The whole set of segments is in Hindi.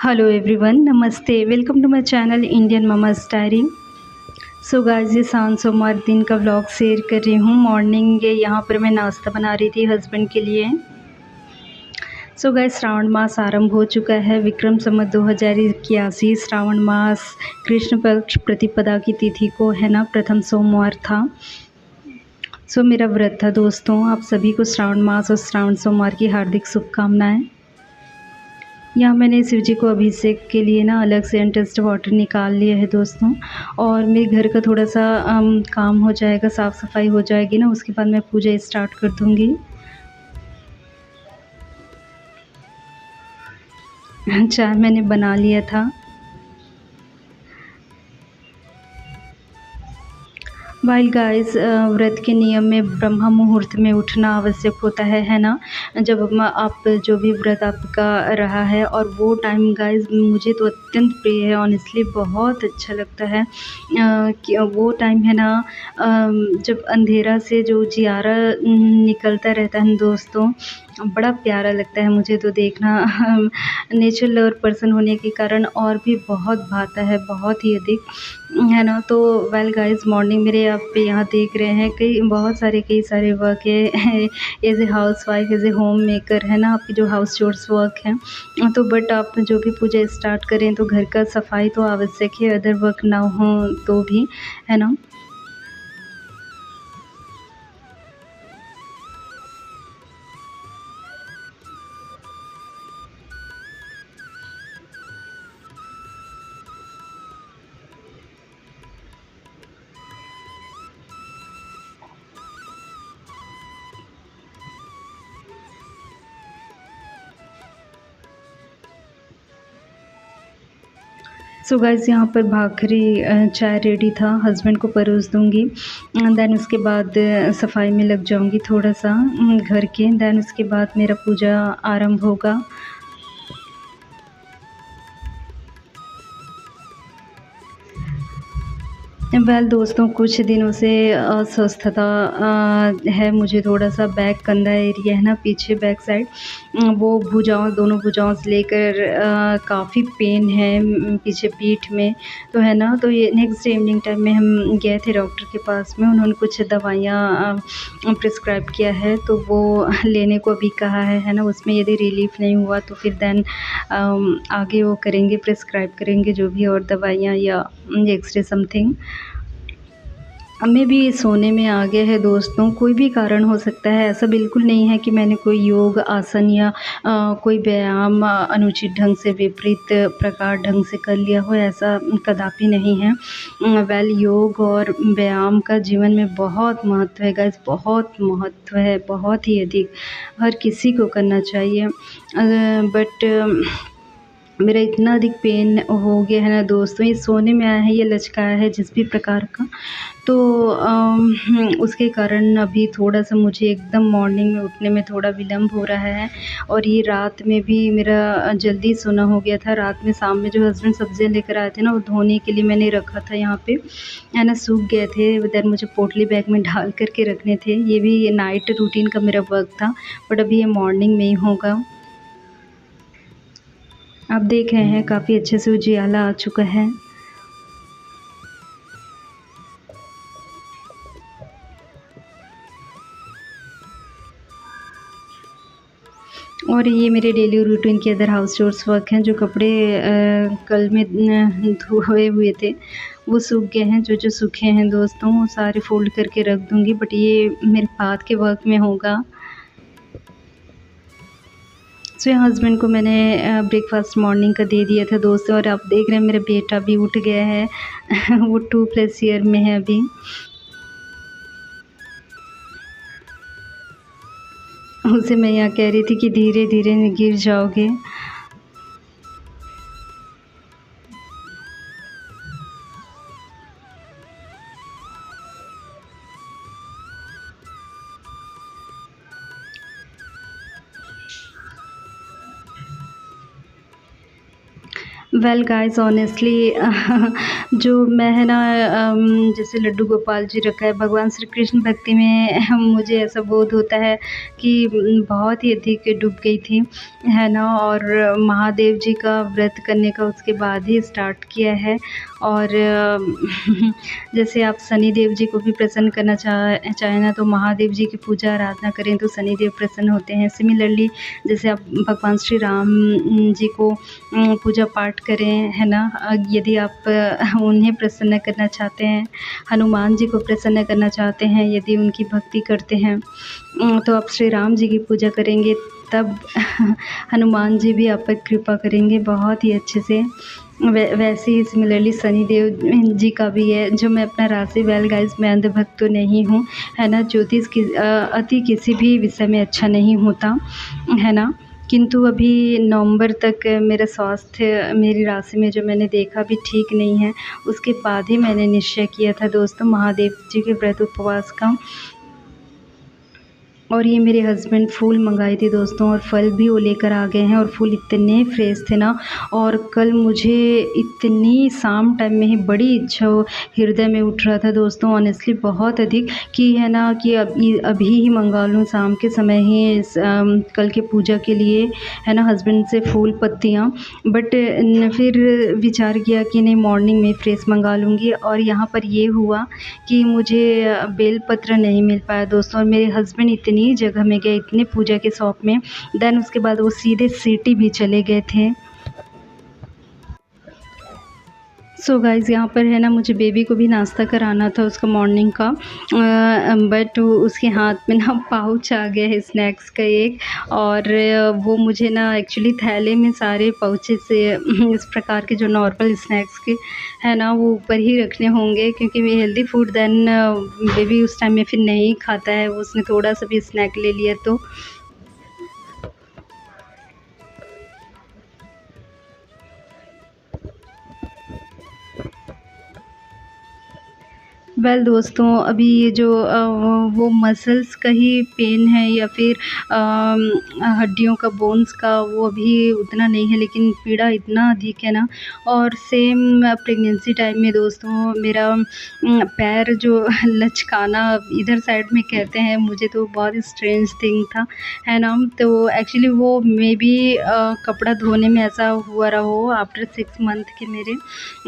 हेलो एवरीवन, नमस्ते। Welcome to my channel Indian mama's diary. So guys, ये शाम सोमवार दिन का व्लॉग शेयर कर रही हूँ। मॉर्निंग यहाँ पर मैं नाश्ता बना रही थी हस्बैंड के लिए। सो गाइस, श्रावण मास आरंभ हो चुका है। विक्रम संवत 2081 श्रावण मास कृष्ण पक्ष प्रतिपदा की तिथि को है ना, प्रथम सोमवार था। सो मेरा व्रत था दोस्तों। आप सभी को श्रावण मास और श्रावण सोमवार की हार्दिक शुभकामनाएं। यहाँ मैंने शिव जी को अभिषेक के लिए ना अलग से अनटच्ड वाटर निकाल लिया है दोस्तों। और मेरे घर का थोड़ा सा काम हो जाएगा, साफ़ सफाई हो जाएगी ना, उसके बाद मैं पूजा स्टार्ट कर दूँगी। चाय मैंने बना लिया था। वाइल गाइस, व्रत के नियम में ब्रह्म मुहूर्त में उठना आवश्यक होता है ना। जब आप जो भी व्रत आपका रहा है, और वो टाइम गाइस मुझे तो अत्यंत प्रिय है। ऑनेस्टली बहुत अच्छा लगता है कि वो टाइम है ना, जब अंधेरा से जो जियारा निकलता रहता है दोस्तों, बड़ा प्यारा लगता है मुझे तो देखना। नेचर लवर पर्सन होने के कारण और भी बहुत भाता है, बहुत ही अधिक, है ना। तो वेल गाइस, मॉर्निंग मेरे आप यहाँ देख रहे हैं कई सारे वर्क है। As a housewife, as a homemaker, है ना, आपकी जो हाउस चोर्स वर्क है। तो बट आप जो भी पूजा स्टार्ट करें तो घर का सफाई तो आवश्यक है, अदर वर्क ना हो तो भी, है ना। सो गाइस, यहाँ पर भाखरी चाय रेडी था, हस्बैंड को परोस दूँगी। देन उसके बाद सफाई में लग जाऊँगी थोड़ा सा घर के। देन उसके बाद मेरा पूजा आरंभ होगा। वेल दोस्तों, कुछ दिनों से अस्वस्थता है मुझे। थोड़ा सा बैक कंधा एरिया है ना, पीछे बैक साइड, वो भुजाओं, दोनों भुजाओं से लेकर काफ़ी पेन है पीछे पीठ में। तो है ना, तो ये नेक्स्ट डे इवनिंग टाइम में हम गए थे डॉक्टर के पास में। उन्होंने कुछ दवाइयाँ प्रिस्क्राइब किया है, तो वो लेने को अभी कहा है ना। उसमें यदि रिलीफ़ नहीं हुआ तो फिर देन आगे वो करेंगे, प्रिस्क्राइब करेंगे जो भी और दवाइयाँ या एक्सरे समथिंग। हमें भी सोने में आ गया है दोस्तों। कोई भी कारण हो सकता है, ऐसा बिल्कुल नहीं है कि मैंने कोई योग आसन या कोई व्यायाम अनुचित ढंग से, विपरीत प्रकार ढंग से कर लिया हो, ऐसा कदापि नहीं है। वेल, योग और व्यायाम का जीवन में बहुत महत्व है गाइस, बहुत महत्व है, बहुत ही अधिक। हर किसी को करना चाहिए। बट मेरा इतना अधिक पेन हो गया है ना दोस्तों, ये सोने में आया है, ये लचकाया है जिस भी प्रकार का। तो उसके कारण अभी थोड़ा-सा मुझे एकदम मॉर्निंग में उठने में थोड़ा विलम्ब हो रहा है। और ये रात में भी मेरा जल्दी सोना हो गया था। रात में, शाम में जो हस्बैंड सब्ज़ियाँ लेकर आए थे ना, वो धोने के लिए मैंने रखा था यहाँ पे, है ना, सूख गए थे। देन मुझे पोटली बैग में डाल कर के रखने थे। ये भी नाइट रूटीन का मेरा वर्क था, बट अभी ये मॉर्निंग में ही होगा। आप देख रहे हैं काफ़ी अच्छे से उजियाला आ चुका है। और ये मेरे डेली रूटीन के अदर हाउस चोर्स वर्क हैं। जो कपड़े कल में धोए हुए थे, वो सूख गए हैं। जो सूखे हैं दोस्तों, वो सारे फ़ोल्ड करके रख दूँगी, बट ये मेरे बाद के वर्क में होगा। सो यहाँ हस्बैंड को मैंने ब्रेकफ़ास्ट मॉर्निंग का दे दिया था दोस्तों। और आप देख रहे हैं मेरा बेटा भी उठ गया है। वो 2+ ईयर में है अभी। उसे मैं यहाँ कह रही थी कि धीरे-धीरे गिर जाओगे। वेल गाइस ऑनेस्टली जो मैं है ना जैसे लड्डू गोपाल जी रखा है भगवान श्री कृष्ण भक्ति में मुझे ऐसा बोध होता है कि बहुत ही अधिक डूब गई थी, है ना। और महादेव जी का व्रत करने का उसके बाद ही स्टार्ट किया है। और जैसे आप शनि देव जी को भी प्रसन्न करना चाहें ना तो महादेव जी की पूजा आराधना करें तो शनि देव प्रसन्न होते हैं। सिमिलरली जैसे आप भगवान श्री राम जी को पूजा पाठ करें, है ना। यदि आप उन्हें प्रसन्न करना चाहते हैं, हनुमान जी को प्रसन्न करना चाहते हैं, यदि उनकी भक्ति करते हैं तो आप श्री राम जी की पूजा करेंगे, तब हनुमान जी भी आप पर कृपा करेंगे बहुत ही अच्छे से। वैसे ही सिमिलरली शनि देव जी का भी है। जो मैं अपना राशि वेल गाइस मैं अंधभक्त तो नहीं हूँ, है ना। ज्योतिष की अति किसी भी विषय में अच्छा नहीं होता, है ना। किंतु अभी नवंबर तक मेरा स्वास्थ्य मेरी राशि में जो मैंने देखा भी ठीक नहीं है, उसके बाद ही मैंने निश्चय किया था दोस्तों महादेव जी के व्रत उपवास का। और ये मेरे हस्बैंड फूल मंगाए थे दोस्तों और फल भी वो लेकर आ गए हैं और फूल इतने फ्रेश थे ना। और कल मुझे इतनी शाम टाइम में ही बड़ी इच्छा हृदय में उठ रहा था दोस्तों ऑनेस्टली बहुत अधिक कि है ना कि अभी ही मंगा लूँ शाम के समय ही कल के पूजा के लिए, है ना, हस्बैंड से फूल पत्तियाँ। बट फिर विचार किया कि नहीं मॉर्निंग में फ्रेश मंगा लूँगी। और यहाँ पर ये हुआ कि मुझे बेल पत्र नहीं मिल पाया दोस्तों। और मेरे हस्बैंड इतनी जगह में गए इतने पूजा के शॉप में, देन उसके बाद वो सीधे सिटी भी चले गए थे। सो गाइज़ यहाँ पर है ना मुझे बेबी को भी नाश्ता कराना था उसका मॉर्निंग का, बट उसके हाथ में ना पाउच आ गया है स्नैक्स का एक। और वो मुझे ना एक्चुअली थैले में सारे पाउचेस से इस प्रकार के जो नॉर्मल स्नैक्स के है ना वो ऊपर ही रखने होंगे, क्योंकि वे हेल्दी फूड देन बेबी उस टाइम में फिर नहीं खाता है। उसने थोड़ा सा भी स्नैक ले लिया तो वेल दोस्तों अभी ये जो वो मसल्स का ही पेन है या फिर हड्डियों का बोन्स का वो अभी उतना नहीं है, लेकिन पीड़ा इतना अधिक है ना। और सेम प्रेगनेंसी टाइम में दोस्तों मेरा पैर जो लचकाना इधर साइड में कहते हैं, मुझे तो बहुत स्ट्रेंज थिंग था, है ना। तो एक्चुअली वो मे बी कपड़ा धोने में ऐसा हुआ रहा हो आफ्टर 6 मंथ के मेरे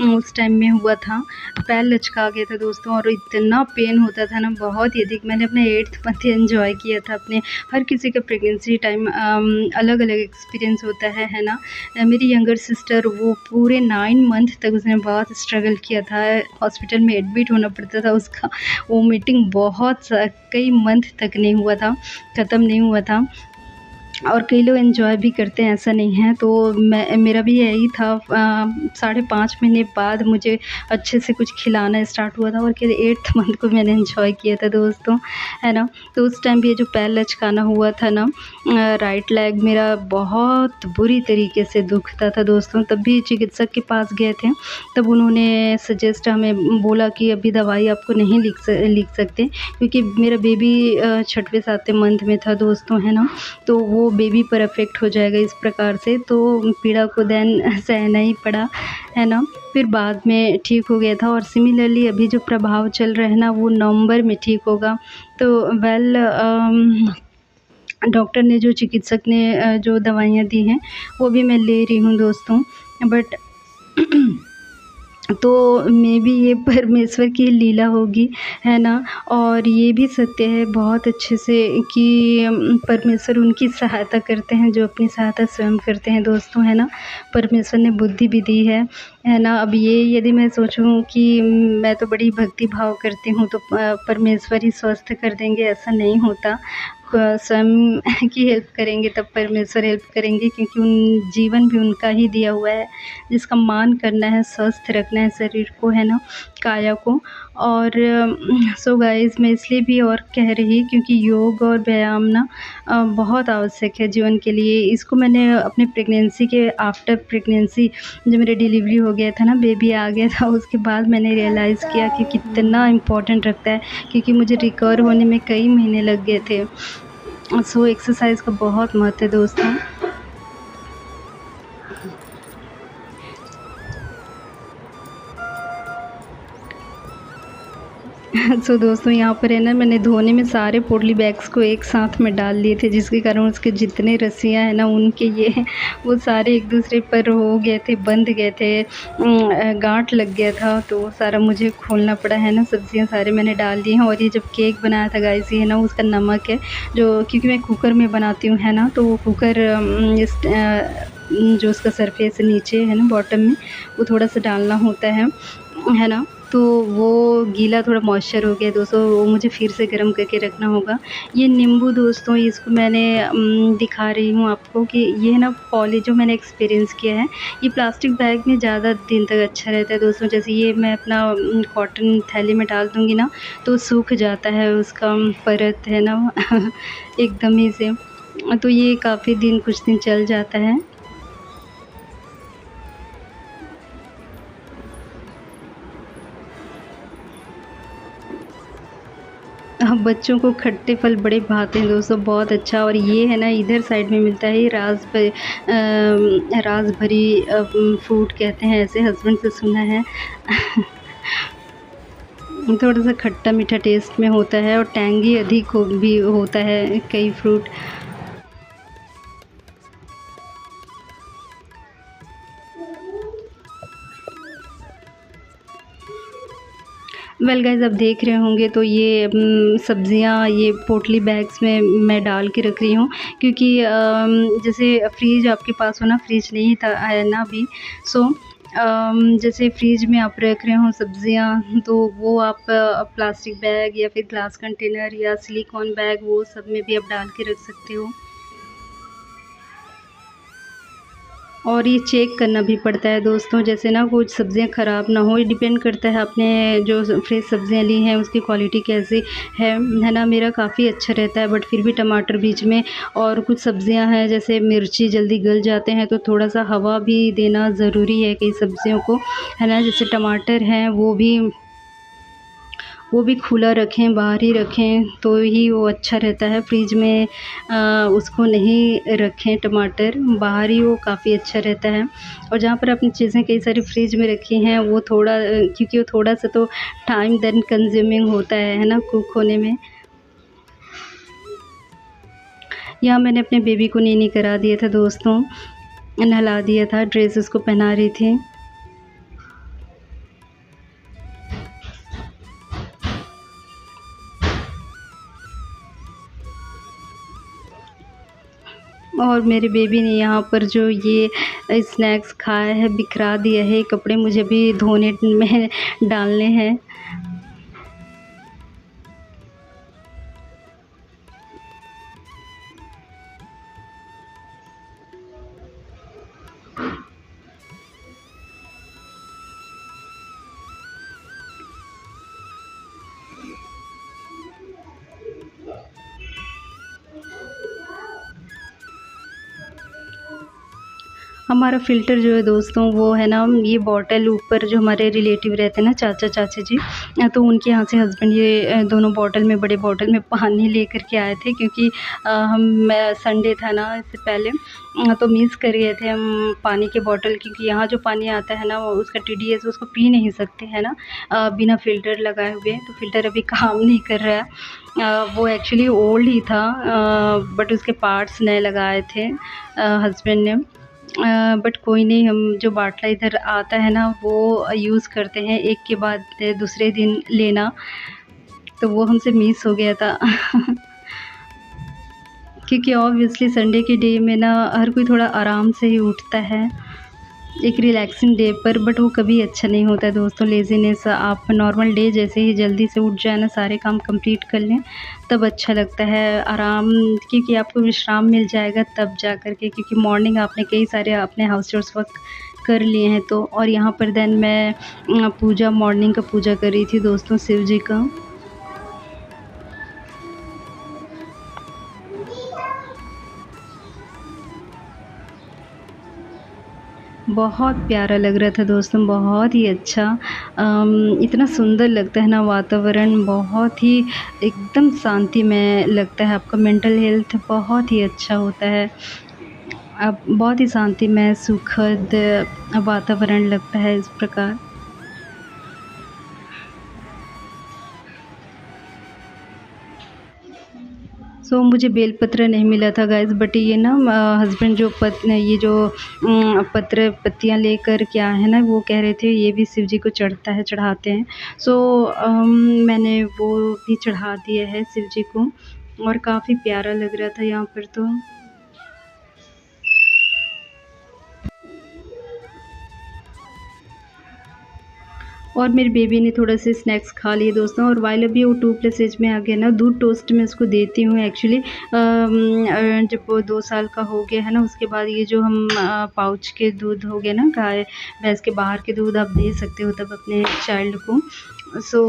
उस टाइम में हुआ था, पैर लचका गया था दोस्तों। और इतना पेन होता था ना बहुत ही अधिक। मैंने अपना 8th मंथ एंजॉय किया था अपने। हर किसी का प्रेगनेंसी टाइम अलग अलग एक्सपीरियंस होता है ना। मेरी यंगर सिस्टर वो पूरे 9 मंथ तक उसने बहुत स्ट्रगल किया था, हॉस्पिटल में एडमिट होना पड़ता था उसका। वोमिटिंग बहुत कई मंथ तक नहीं हुआ था, ख़त्म नहीं हुआ था। और कई लोग एंजॉय भी करते हैं, ऐसा नहीं है। तो मेरा भी यही था 5.5 महीने बाद मुझे अच्छे से कुछ खिलाना स्टार्ट हुआ था और फिर 8th मंथ को मैंने एंजॉय किया था दोस्तों, है ना। तो उस टाइम भी ये जो पैर लचकाना हुआ था ना, राइट लेग मेरा बहुत बुरी तरीके से दुखता था दोस्तों। तब भी चिकित्सक के पास गए थे, तब उन्होंने सजेस्ट हमें बोला कि अभी दवाई आपको नहीं लिख सकते, क्योंकि मेरा बेबी 6वें 7वें मंथ में था दोस्तों, है ना। तो वो बेबी पर अफेक्ट हो जाएगा इस प्रकार से, तो पीड़ा को देन सहना ही पड़ा, है ना। फिर बाद में ठीक हो गया था। और सिमिलरली अभी जो प्रभाव चल रहा है ना वो नवंबर में ठीक होगा। तो वेल डॉक्टर ने जो चिकित्सक ने जो दवाइयाँ दी हैं वो भी मैं ले रही हूँ दोस्तों। बट तो मे बी ये परमेश्वर की लीला होगी, है ना। और ये भी सत्य है बहुत अच्छे से कि परमेश्वर उनकी सहायता करते हैं जो अपनी सहायता स्वयं करते हैं दोस्तों, है ना। परमेश्वर ने बुद्धि भी दी है ना। अब ये यदि मैं सोचूं कि मैं तो बड़ी भक्ति भाव करती हूँ तो परमेश्वर ही स्वस्थ कर देंगे, ऐसा नहीं होता। स्वयं की हेल्प करेंगे तब परमेश्वर हेल्प करेंगे, क्योंकि उन जीवन भी उनका ही दिया हुआ है जिसका मान करना है, स्वस्थ रखना है शरीर को, है ना, काया को। और सो गाइस मैं इसलिए भी और कह रही क्योंकि योग और व्यायाम ना बहुत आवश्यक है जीवन के लिए। इसको मैंने अपने प्रेगनेंसी के आफ्टर प्रेगनेंसी जब मेरा डिलीवरी हो गया था ना, बेबी आ गया था, उसके बाद मैंने रियलाइज़ किया कि कितना इम्पोर्टेंट रखता है, क्योंकि मुझे रिकवर होने में कई महीने लग गए थे। सो एक्सरसाइज का बहुत महत्व है दोस्तों। सो दोस्तों यहाँ पर है ना, मैंने धोने में सारे पोटली बैग्स को एक साथ में डाल लिए थे, जिसके कारण उसके जितने रस्सियाँ हैं ना उनके ये वो सारे एक दूसरे पर हो गए थे, बंध गए थे, गांठ लग गया था, तो वो सारा मुझे खोलना पड़ा है ना। सब्जियाँ सारे मैंने डाल दी हैं। और ये जब केक बनाया था गाइस, ये है ना उसका नमक है, जो क्योंकि मैं कुकर में बनाती हूँ है ना, तो वो कुकर जो उसका सरफेस नीचे है ना बॉटम में, वो थोड़ा सा डालना होता है ना। तो वो गीला थोड़ा मॉइस्चर हो गया दोस्तों, वो मुझे फिर से गर्म करके रखना होगा। ये नींबू दोस्तों, इसको मैंने दिखा रही हूँ आपको कि ये है ना पॉली, जो मैंने एक्सपीरियंस किया है, ये प्लास्टिक बैग में ज़्यादा दिन तक अच्छा रहता है दोस्तों। जैसे ये मैं अपना कॉटन थैली में डाल दूँगी ना, तो सूख जाता है उसका परत है ना एकदम ही से, तो ये काफ़ी दिन, कुछ दिन चल जाता है। हाँ, बच्चों को खट्टे फल बड़े भाते हैं दोस्तों, बहुत अच्छा। और ये है ना इधर साइड में मिलता है, ये रासभरी फ्रूट कहते हैं ऐसे, हस्बैंड से सुना है। थोड़ा सा खट्टा मीठा टेस्ट में होता है और टैंगी अधिक हो भी होता है कई फ्रूट। वेल गाइस, अब देख रहे होंगे तो ये सब्जियां ये पोटली बैग्स में मैं डाल के रख रही हूँ, क्योंकि जैसे फ्रिज आपके पास हो ना, फ्रिज नहीं था है ना अभी। सो जैसे फ्रिज में आप रख रहे हो सब्जियां, तो वो आप प्लास्टिक बैग या फिर ग्लास कंटेनर या सिलिकॉन बैग, वो सब में भी आप डाल के रख सकते हो। और ये चेक करना भी पड़ता है दोस्तों, जैसे ना कुछ सब्ज़ियाँ ख़राब ना हो, ये डिपेंड करता है आपने जो फ्रेश सब्ज़ियाँ ली हैं उसकी क्वालिटी कैसी है ना। मेरा काफ़ी अच्छा रहता है, बट फिर भी टमाटर बीच में, और कुछ सब्ज़ियाँ हैं जैसे मिर्ची जल्दी गल जाते हैं, तो थोड़ा सा हवा भी देना ज़रूरी है कई सब्ज़ियों को, है ना। जैसे टमाटर हैं, वो भी खुला रखें, बाहर ही रखें, तो ही वो अच्छा रहता है। फ्रिज में उसको नहीं रखें, टमाटर बाहर ही वो काफ़ी अच्छा रहता है। और जहाँ पर आपने चीज़ें कई सारी फ्रिज में रखी हैं, वो थोड़ा क्योंकि वो थोड़ा सा तो टाइम देन कंज्यूमिंग होता है ना कुक होने में। यहाँ मैंने अपने बेबी को नीनी करा दिया था दोस्तों, नहला दिया था, ड्रेस उसको पहना रही थी। और मेरे बेबी ने यहाँ पर जो ये स्नैक्स खाया है, बिखरा दिया है, कपड़े मुझे अभी धोने में डालने हैं। हमारा फ़िल्टर जो है दोस्तों, वो है ना, ये बॉटल ऊपर जो हमारे रिलेटिव रहते हैं ना, चाचा चाची जी, तो उनके यहाँ से हस्बैंड ये दोनों बॉटल में, बड़े बॉटल में पानी लेकर के आए थे, क्योंकि हम संडे था ना इससे पहले, तो मिस कर गए थे हम पानी के बॉटल, क्योंकि यहाँ जो पानी आता है ना वो उसका TDS, उसको पी नहीं सकते हैं ना बिना फ़िल्टर लगाए हुए। तो फ़िल्टर अभी काम नहीं कर रहा है। वो एक्चुअली ओल्ड ही था, बट उसके पार्ट्स नए लगाए थे हस्बैंड ने। बट कोई नहीं, हम जो बाटला इधर आता है ना वो यूज़ करते हैं, एक के बाद दूसरे दिन लेना, तो वो हमसे मिस हो गया था। क्योंकि ऑब्वियसली संडे के डे में ना हर कोई थोड़ा आराम से ही उठता है, एक रिलैक्सिंग डे पर, बट वो कभी अच्छा नहीं होता है दोस्तों। लेज़ीनेस, आप नॉर्मल डे जैसे ही जल्दी से उठ जाए ना, सारे काम कंप्लीट कर लें, तब अच्छा लगता है आराम, क्योंकि आपको विश्राम मिल जाएगा तब जा कर के, क्योंकि मॉर्निंग आपने कई सारे अपने हाउस चोर्स वर्क कर लिए हैं तो। और यहाँ पर देन मैं पूजा, मॉर्निंग का पूजा कर रही थी दोस्तों, शिव जी का। बहुत प्यारा लग रहा था दोस्तों, बहुत ही अच्छा। इतना सुंदर लगता है ना वातावरण, बहुत ही एकदम शांतिमय लगता है, आपका मेंटल हेल्थ बहुत ही अच्छा होता है। अब बहुत ही शांतिमय, सुखद वातावरण लगता है इस प्रकार। मुझे बेलपत्र नहीं मिला था गाइस, बट ये ना हस्बैंड जो ये जो पत्र पत्तियाँ लेकर के आए हैं ना, वो कह रहे थे ये भी शिव जी को चढ़ता है, चढ़ाते हैं। सो मैंने वो भी चढ़ा दिया है शिव जी को, और काफ़ी प्यारा लग रहा था यहाँ पर तो। और मेरी बेबी ने थोड़ा से स्नैक्स खा लिए दोस्तों। और वाइल अभी वो 2+ एज में आ गया ना, दूध टोस्ट मैं उसको देती हूँ एक्चुअली। जब वो 2 साल का हो गया है ना, उसके बाद ये जो हम पाउच के दूध हो गए ना, गाय भैंस के बाहर के दूध आप दे सकते हो तब अपने चाइल्ड को। सो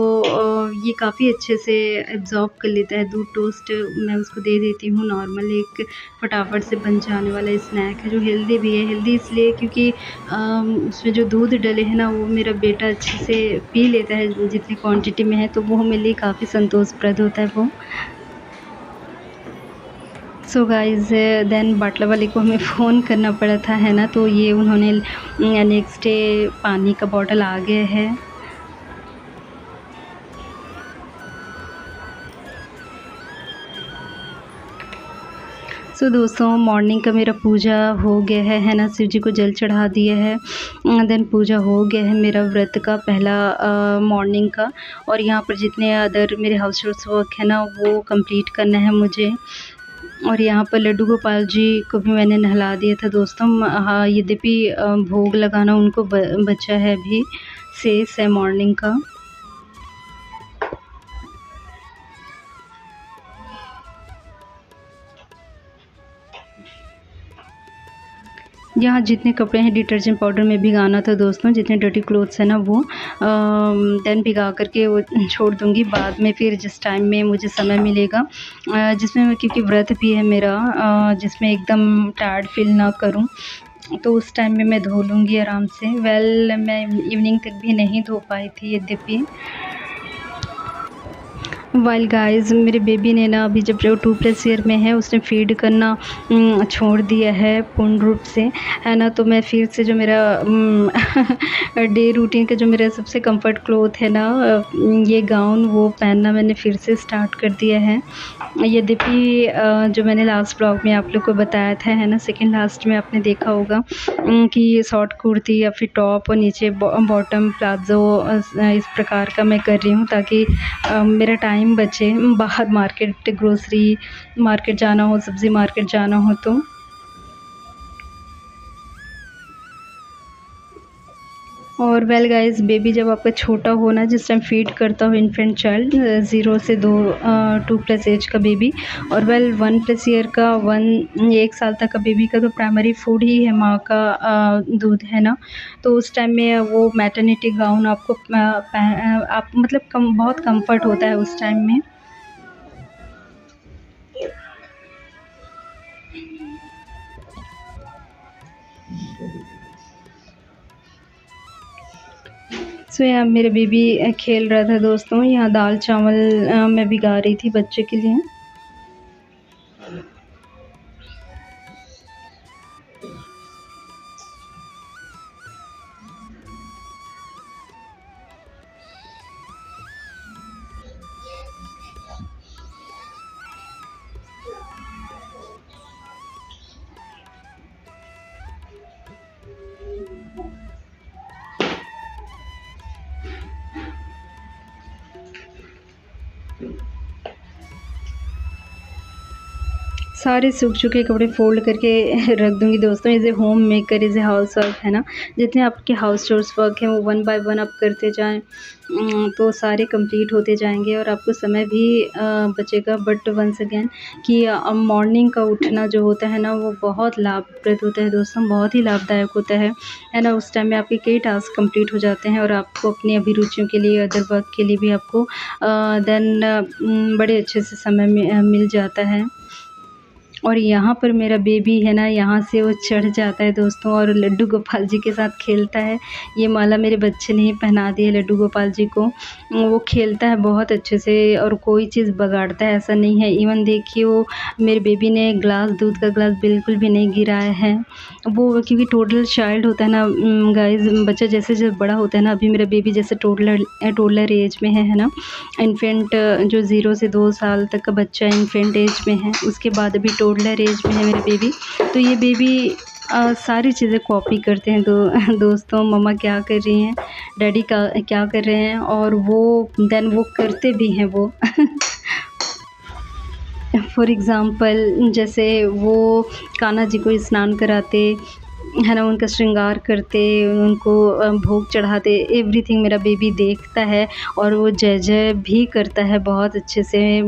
ये काफ़ी अच्छे से एब्ज़ॉर्ब कर लेता है दूध टोस्ट। मैं उसको दे देती हूँ। नॉर्मल एक फटाफट से बन जाने वाला स्नैक है, जो हेल्दी भी है। हेल्दी इसलिए क्योंकि उसमें जो दूध डले हैं ना, वो मेरा बेटा अच्छे से पी लेता है जितनी क्वांटिटी में है, तो वो मेरे लिए काफ़ी संतोषप्रद होता है वो। सो गाइज़ देन बाटला वाले को हमें फ़ोन करना पड़ा था, है ना, तो ये उन्होंने नेक्स्ट डे पानी का बॉटल आ गया है। दोस्तों मॉर्निंग का मेरा पूजा हो गया है ना, शिव जी को जल चढ़ा दिया है। देन पूजा हो गया है मेरा व्रत का पहला मॉर्निंग का। और यहाँ पर जितने अदर मेरे हाउस होल्ड वर्क है ना, वो कंप्लीट करना है मुझे। और यहाँ पर लड्डू गोपाल जी को भी मैंने नहला दिया था दोस्तों। हाँ, यद्यपि भोग लगाना उनको बचा है अभी, शेष है मॉर्निंग का। यहाँ जितने कपड़े हैं डिटर्जेंट पाउडर में भिगाना था दोस्तों, जितने डर्टी क्लोथ्स हैं ना वो देन भिगा करके वो छोड़ दूँगी। बाद में फिर जिस टाइम में मुझे समय मिलेगा, जिसमें मैं, क्योंकि व्रत भी है मेरा, जिसमें एकदम टायर्ड फील ना करूँ, तो उस टाइम में मैं धो लूँगी आराम से। मैं इवनिंग तक भी नहीं धो पाई थी यद्यपि। वाइल गाइस मेरे बेबी ने ना अभी जब वो 2+ ईयर में है, उसने फीड करना छोड़ दिया है पूर्ण रूप से, है ना। तो मैं फिर से जो मेरा डे रूटीन का जो मेरा सबसे कंफर्ट क्लोथ है ना, ये गाउन, वो पहनना मैंने फिर से स्टार्ट कर दिया है। यद्यपि जो मैंने लास्ट ब्लॉग में आप लोग को बताया था, है ना, सेकेंड लास्ट में आपने देखा होगा कि शॉर्ट कुर्ती या फिर टॉप और नीचे बॉटम प्लाज़ो इस प्रकार का मैं कर रही हूँ, ताकि मेरा टाइम बचे। बाहर मार्केट, ग्रोसरी मार्केट जाना हो, सब्ज़ी मार्केट जाना हो तो। और वेल गाइस, बेबी जब आपका छोटा हो ना, जिस टाइम फीड करता हो इन्फेंट चाइल्ड 0 से 2+ एज का बेबी, और वेल 1+ ईयर का 1 साल तक का बेबी का तो प्राइमरी फूड ही है माँ का दूध, है ना। तो उस टाइम में वो मैटरनिटी गाउन आपको आप मतलब बहुत कंफर्ट होता है उस टाइम में। यहाँ मेरे बेबी खेल रहा था दोस्तों। यहाँ दाल चावल मैं भिगा रही थी बच्चे के लिए। सारे सूख चुके कपड़े फ़ोल्ड करके रख दूँगी दोस्तों। As a home maker, as a house work, है ना। जितने आपके हाउस चोर्स वर्क हैं वो 1 बाय 1 आप करते जाएँ, तो सारे कंप्लीट होते जाएंगे और आपको समय भी बचेगा। बट वंस अगेन कि मॉर्निंग का उठना जो होता है ना, वो बहुत लाभप्रद होता है दोस्तों, बहुत ही लाभदायक होता है ना। उस टाइम में आपके कई टास्क कंप्लीट हो जाते हैं और आपको अपनी अभिरुचियों के लिए, अदर वर्क के लिए भी आपको देन बड़े अच्छे से समय मिल जाता है। और यहाँ पर मेरा बेबी है ना, यहाँ से वो चढ़ जाता है दोस्तों और लड्डू गोपाल जी के साथ खेलता है। ये माला मेरे बच्चे ने ही पहना दी है लड्डू गोपाल जी को। वो खेलता है बहुत अच्छे से और कोई चीज़ बगाड़ता है ऐसा नहीं है। इवन देखिए वो मेरे बेबी ने ग्लास, दूध का ग्लास बिल्कुल भी नहीं गिराया है। वो क्योंकि टोडलर चाइल्ड होता है ना गाइज़, बच्चा जैसे जैसे बड़ा होता है ना, अभी मेरा बेबी जैसे टोडलर एज में है ना, इन्फेंट जो 0 से 2 साल तक का बच्चा इन्फेंट एज में है, उसके बाद अभी टोडलर एज में है मेरा बेबी। तो ये बेबी सारी चीज़ें कॉपी करते हैं। तो दोस्तों मम्मा क्या कर रही हैं, डैडी का क्या कर रहे हैं, और वो देन वो करते भी हैं वो। फॉर एग्ज़ाम्पल जैसे वो कान्हा जी को स्नान कराते है ना, उनका श्रृंगार करते, उनको भोग चढ़ाते, एवरीथिंग मेरा बेबी देखता है और वो जय जय भी करता है बहुत अच्छे से।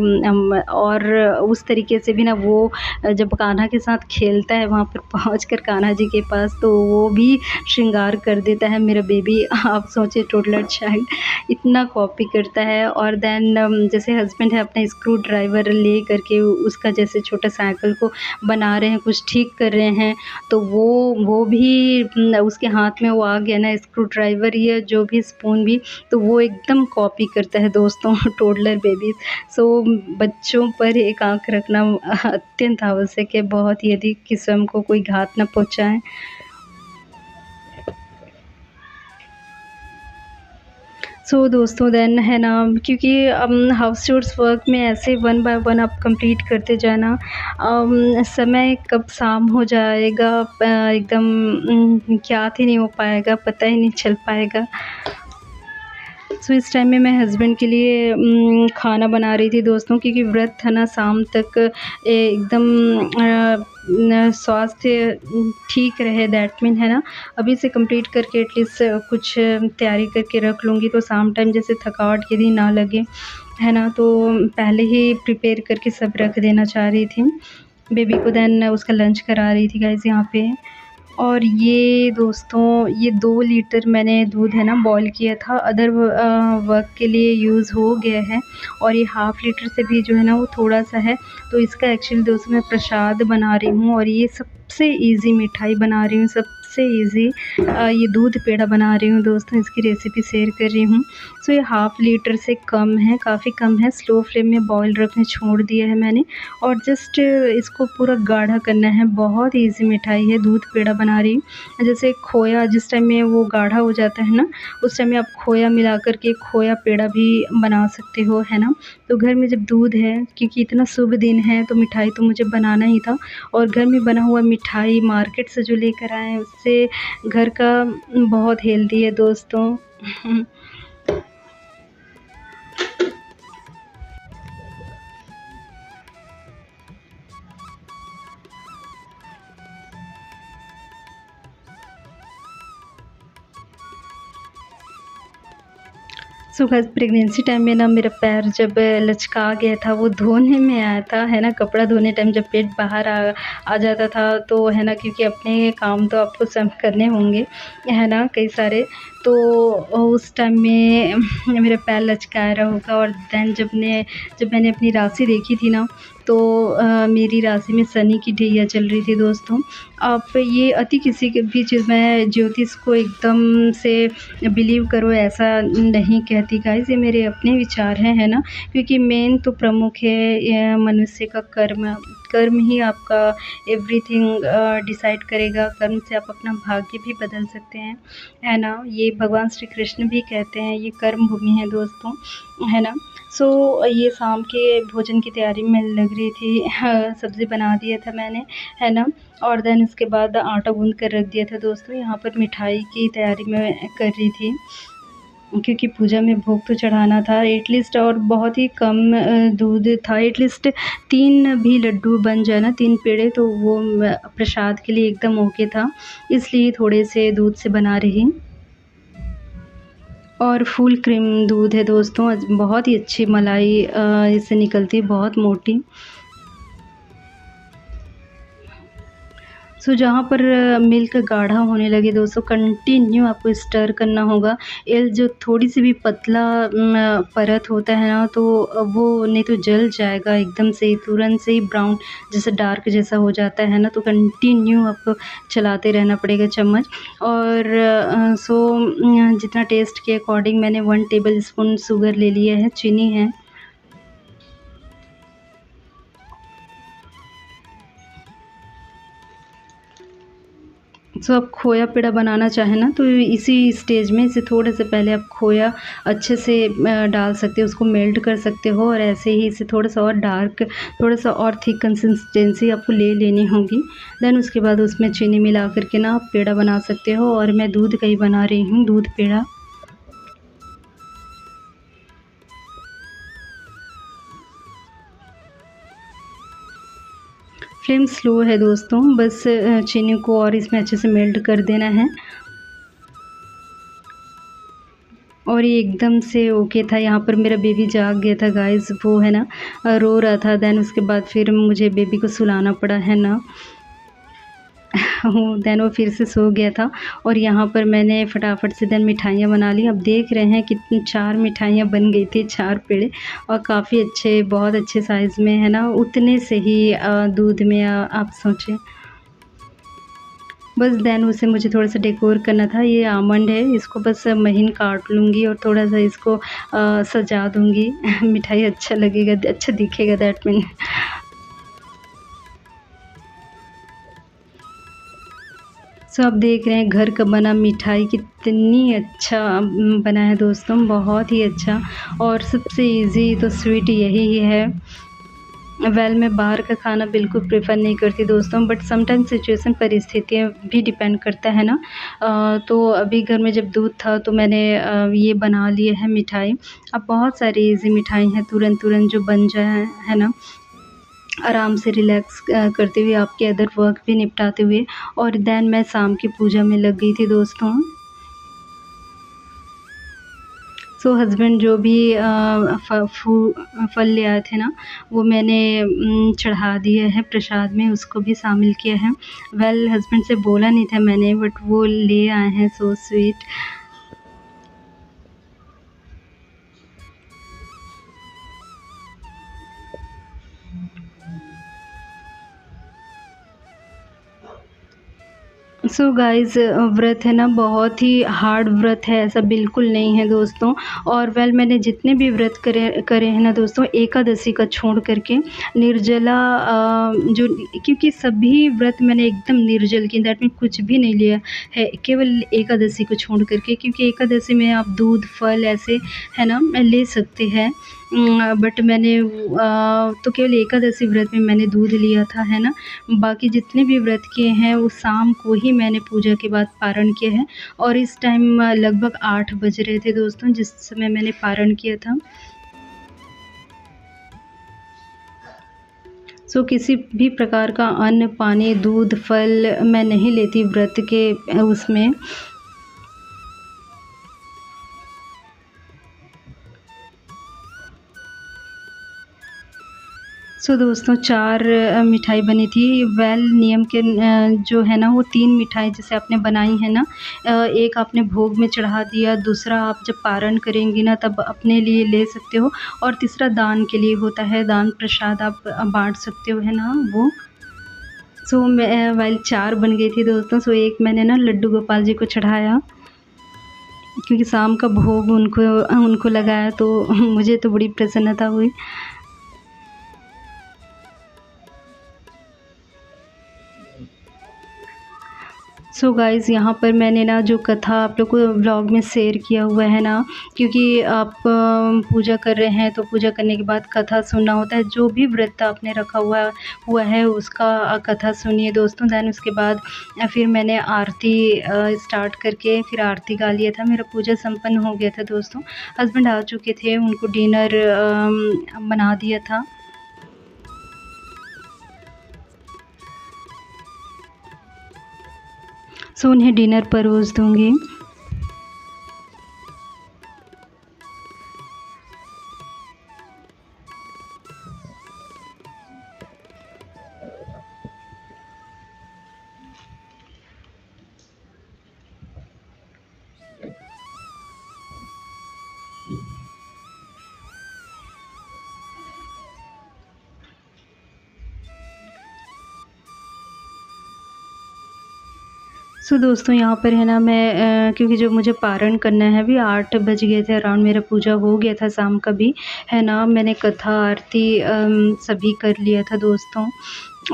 और उस तरीके से भी ना वो जब कान्हा के साथ खेलता है वहाँ पर पहुँचकर कान्हा जी के पास, तो वो भी श्रृंगार कर देता है मेरा बेबी। आप सोचिए टोडलर चाइल्ड इतना कॉपी करता है। और देन जैसे हस्बैंड है अपना स्क्रू ड्राइवर ले करके उसका जैसे छोटा साइकिल को बना रहे हैं, कुछ ठीक कर रहे हैं, तो वो भी उसके हाथ में वो आ गया ना स्क्रू ड्राइवर या जो भी स्पून भी, तो वो एकदम कॉपी करता है दोस्तों टोडलर बेबीज़। सो बच्चों पर एक आँख रखना अत्यंत आवश्यक है, बहुत ही, यदि किसी को कोई घात ना पहुँचाएँ। सो दोस्तों देन है ना, क्योंकि हाउस चोर्स वर्क में ऐसे वन बाय वन आप कंप्लीट करते जाना, समय कब शाम हो जाएगा एकदम ज्ञात ही नहीं हो पाएगा, पता ही नहीं चल पाएगा। सो इस टाइम में मैं हस्बैंड के लिए खाना बना रही थी दोस्तों, क्योंकि व्रत था ना, शाम तक एकदम स्वास्थ्य ठीक रहे, दैट मीन है ना, अभी से कंप्लीट करके एटलीस्ट कुछ तैयारी करके रख लूँगी, तो शाम टाइम जैसे थकावट यदि ना लगे है ना, तो पहले ही प्रिपेयर करके सब रख देना चाह रही थी बेबी को। देन उसका लंच करा रही थी गाइस यहाँ पे। और ये दोस्तों ये 2 लीटर मैंने दूध है ना बॉयल किया था, अदर वर्क के लिए यूज़ हो गया है। और ये हाफ़ लीटर से भी जो है ना वो थोड़ा-सा है, तो इसका एक्चुअली दोस्तों मैं प्रसाद बना रही हूँ। और ये सबसे ईज़ी मिठाई बना रही हूँ, सबसे ईज़ी ये दूध पेड़ा बना रही हूँ दोस्तों, इसकी रेसिपी शेयर कर रही हूँ। सो ये हाफ़ लीटर से कम है, काफ़ी कम है, स्लो फ्लेम में बॉयल रखने छोड़ दिया है मैंने। और जस्ट इसको पूरा गाढ़ा करना है, बहुत ईज़ी मिठाई है, दूध पेड़ा बना रही हूँ। जैसे खोया जिस टाइम में वो गाढ़ा हो जाता है ना, उस टाइम में आप खोया मिला कर के खोया पेड़ा भी बना सकते हो, है ना। तो घर में जब दूध है, क्योंकि इतना शुभ दिन है, तो मिठाई तो मुझे बनाना ही था। और घर में बना हुआ मिठाई मार्केट से जो लेकर आए हैं उससे घर का बहुत हेल्दी है दोस्तों। सो गाइस प्रेगनेंसी टाइम में ना मेरा पैर जब लचका गया था, वो धोने में आया था, है ना, कपड़ा धोने टाइम जब पेट बाहर आ जाता था, तो है ना, क्योंकि अपने काम तो आपको सब करने होंगे, है ना, कई सारे, तो उस टाइम में मेरा पैर लचकाया रहा होगा। और देन जब मैंने अपनी राशि देखी थी ना, तो मेरी राशि में शनि की ढैया चल रही थी दोस्तों। आप ये अति किसी की भी चीज़, मैं ज्योतिष को एकदम से बिलीव करो ऐसा नहीं कहती गाइस, ये मेरे अपने विचार हैं, है ना। क्योंकि मेन तो प्रमुख है मनुष्य का कर्म। कर्म ही आपका एवरीथिंग डिसाइड करेगा। कर्म से आप अपना भाग्य भी बदल सकते हैं, है ना। ये भगवान श्री कृष्ण भी कहते हैं, ये कर्म भूमि है दोस्तों, है ना। सो ये शाम के भोजन की तैयारी में लग रही थी। सब्ज़ी बना दिया था मैंने, है ना। और देन उसके बाद आटा गूँध कर रख दिया था दोस्तों। यहाँ पर मिठाई की तैयारी मैं कर रही थी, क्योंकि पूजा में भोग तो चढ़ाना था एटलीस्ट। और बहुत ही कम दूध था, एटलीस्ट 3 भी लड्डू बन जाए ना, 3 पेड़े, तो वो प्रसाद के लिए एकदम ओके था, इसलिए थोड़े से दूध से बना रही। और फुल क्रीम दूध है दोस्तों, बहुत ही अच्छी मलाई इससे निकलती है, बहुत मोटी। सो जहाँ पर मिल्क गाढ़ा होने लगे दोस्तों, कंटिन्यू आपको स्टर करना होगा। ये जो थोड़ी-सी भी पतला परत होता है ना, तो वो नहीं तो जल जाएगा एकदम से ही, तुरंत से ही ब्राउन जैसे डार्क जैसा हो जाता है ना, तो कंटिन्यू आपको चलाते रहना पड़ेगा चम्मच। और जितना टेस्ट के अकॉर्डिंग मैंने 1 टेबल स्पून शुगर ले लिया है, चीनी है। आप खोया पेड़ा बनाना चाहें ना, तो इसी स्टेज में इसे थोड़े से पहले आप खोया अच्छे से डाल सकते हो, उसको मेल्ट कर सकते हो, और ऐसे ही इसे थोड़ा-सा और डार्क, थोड़ा-सा और थिक कंसिस्टेंसी आपको ले लेनी होगी। देन उसके बाद उसमें चीनी मिला कर के ना आप पेड़ा बना सकते हो, और मैं दूध का ही बना रही हूँ, दूध पेड़ा। फ्लेम स्लो है दोस्तों, बस चीनी को और इसमें अच्छे से मेल्ट कर देना है। और ये एकदम से ओके था। यहाँ पर मेरा बेबी जाग गया था गाइज़, वो है ना रो रहा था। देन उसके बाद फिर मुझे बेबी को सुलाना पड़ा, है ना। देन वो फिर से सो गया था, और यहाँ पर मैंने फटाफट से देन मिठाइयाँ बना ली। अब देख रहे हैं कितनी 4 मिठाइयाँ बन गई थी, 4 पेड़े, और काफ़ी अच्छे, बहुत अच्छे साइज़ में, है ना। उतने से ही दूध में आप सोचें। बस देन उसे मुझे थोड़ा-सा डेकोर करना था। ये आमंड है, इसको बस महीन काट लूँगी और थोड़ा-सा इसको सजा दूँगी। मिठाई अच्छा लगेगा, अच्छा दिखेगा, दैट मीन। आप देख रहे हैं घर का बना मिठाई कितनी अच्छा बना है दोस्तों, बहुत ही अच्छा। और सबसे ईज़ी तो स्वीट यही ही है। मैं बाहर का खाना बिल्कुल प्रेफ़र नहीं करती दोस्तों, बट समटाइम सिचुएशन, परिस्थितियाँ भी डिपेंड करता है ना। तो अभी घर में जब दूध था, तो मैंने ये बना लिए है मिठाई। अब बहुत सारी ईज़ी मिठाई हैं, तुरंत-तुरंत जो बन जाए, है ना। आराम से रिलैक्स करते हुए, आपके अदर वर्क भी निपटाते हुए, और देन मैं शाम की पूजा में लग गई थी दोस्तों। हस्बैंड जो भी फल ले आए थे ना, वो मैंने चढ़ा दिए हैं प्रसाद में, उसको भी शामिल किया है। हस्बैंड से बोला नहीं था मैंने, बट वो ले आए हैं, सो स्वीट। गाइज़, व्रत है ना, बहुत ही हार्ड व्रत है, ऐसा बिल्कुल नहीं है दोस्तों। और मैंने जितने भी व्रत करे करे हैं ना दोस्तों, एकादशी का छोड़ कर के, निर्जला, जो, क्योंकि सभी व्रत मैंने एकदम निर्जल किए, दैट मीन कुछ भी नहीं लिया है, केवल एकादशी को छोड़ कर के, क्योंकि एकादशी में आप दूध, फल ऐसे, है ना, ले सकते हैं। बट मैंने तो केवल एकादशी व्रत में मैंने दूध लिया था, है ना। बाकी जितने भी व्रत किए हैं, वो शाम को ही मैंने पूजा के बाद पारण किए हैं, और इस टाइम लगभग 8 बज रहे थे दोस्तों, जिस समय मैंने पारण किया था। किसी भी प्रकार का अन्न, पानी, दूध, फल मैं नहीं लेती व्रत के उसमें। दोस्तों, 4 मिठाई बनी थी। नियम के जो है ना, वो 3 मिठाई जैसे आपने बनाई है ना, एक आपने भोग में चढ़ा दिया, दूसरा आप जब पारण करेंगी ना, तब अपने लिए ले सकते हो, और तीसरा दान के लिए होता है, दान प्रसाद आप बाँट सकते हो, है ना वो। मैं 4 बन गई थी दोस्तों, एक मैंने ना लड्डू गोपाल जी को चढ़ाया, क्योंकि शाम का भोग उनको उनको लगाया, तो मुझे तो बड़ी प्रसन्नता हुई। गाइज़, यहाँ पर मैंने ना जो कथा आप लोग को व्लॉग में शेयर किया हुआ है ना, क्योंकि आप पूजा कर रहे हैं, तो पूजा करने के बाद कथा सुनना होता है। जो भी व्रत आपने रखा हुआ है, उसका कथा सुनिए दोस्तों। देन उसके बाद फिर मैंने आरती स्टार्ट करके फिर आरती गा लिया था। मेरा पूजा संपन्न हो गया था दोस्तों। हस्बैंड आ चुके थे, उनको डिनर बना दिया था। उन्हें डिनर परोस दूँगी। सो दोस्तों यहाँ पर है ना मैं क्योंकि जो मुझे पारण करना है अभी 8 बज गए थे अराउंड, मेरा पूजा हो गया था शाम का भी, है ना। मैंने कथा आरती सभी कर लिया था दोस्तों।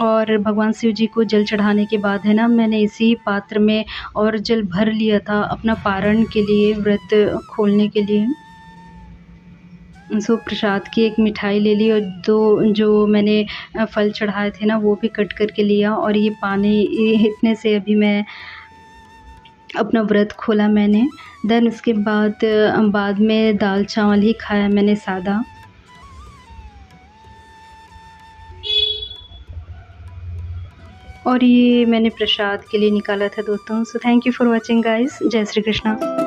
और भगवान शिव जी को जल चढ़ाने के बाद है ना मैंने इसी पात्र में और जल भर लिया था अपना पारण के लिए, व्रत खोलने के लिए। सो प्रसाद की एक मिठाई ले ली और 2 जो मैंने फल चढ़ाए थे ना वो भी कट कर के लिया, और ये पानी इतने से अभी मैं अपना व्रत खोला मैंने। देन उसके बाद में दाल चावल ही खाया मैंने सादा। और ये मैंने प्रसाद के लिए निकाला था दोस्तों। So thank you for watching guys. जय श्री कृष्णा।